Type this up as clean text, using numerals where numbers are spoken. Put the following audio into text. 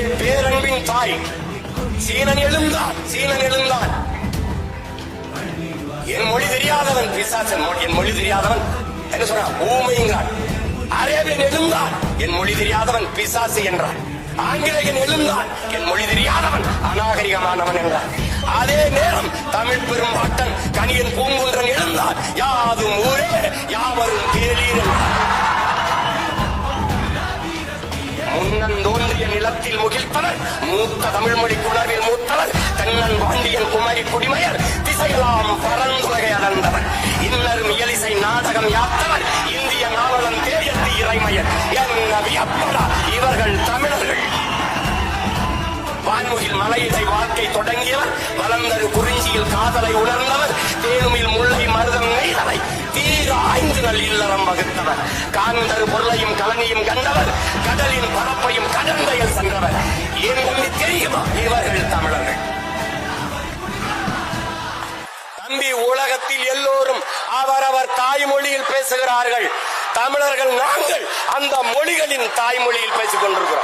தமிழ் பேரன்பின் தாய். சீனன் எழுந்தான், சீனன் எழுந்தான். என் மொழி தெரியாதவன் பிசாசன், என் மொழி தெரியாதவன் என்ன சொல்றான்? ஊமைங்கிறான். அரேபியன் எழுந்தான், என் மொழி தெரியாதவன் பிசாசு என்றான். ஆங்கிலேயன் எழுந்தான், என் மொழி தெரியாதவன் அநாகரிகமானவன் என்றான். அதே நேரம் தமிழ் பெரும்பாட்டன் கணியன் பூங்குன்றன் எழுந்தான், யாதும் ஊரே யாவரும் கேளீர் என்றான். முன்னன் தோன்றிய நிலத்தில் முகிழ்த்தவர், மூத்த தமிழ் மொழி குணர்வில் மூத்தவர், தென்னன் பாண்டியன் குமரி குடிமையர், திசையெல்லாம் பரந்துலகை அளந்தவர், இன்னரும் இயலிசை நாடகம் யாத்தவர், இந்திய நாவலன் தேயத்து இறைமையர், என்ன வியப்படா இவர்கள் தமிழர்கள். வான்முகில் மலையிடை வாழ்க்கை தொடங்கியவர், வளர்ந்தரு குறிஞ்சியில் காதலை உணர்ந்தவர், தேனுமில் முல்லை மருதம் நெய்தலை தீர 5 நாள் இல்லறம் வகுத்தவர், காந்தரு பொருளையும் கலனியும் கண்டவர், கடலின் பரப்பையும் கடந்தையில் சென்றவர். ஏன் தெரியுமா இவர்கள் தமிழர்கள்? தம்பி, உலகத்தில் எல்லோரும் அவரவர் தாய்மொழியில் பேசுகிறார்கள். தமிழர்கள் நாங்கள் அந்த மொழிகளின் தாய்மொழியில் பேசிக் கொண்டிருக்கிறோம்.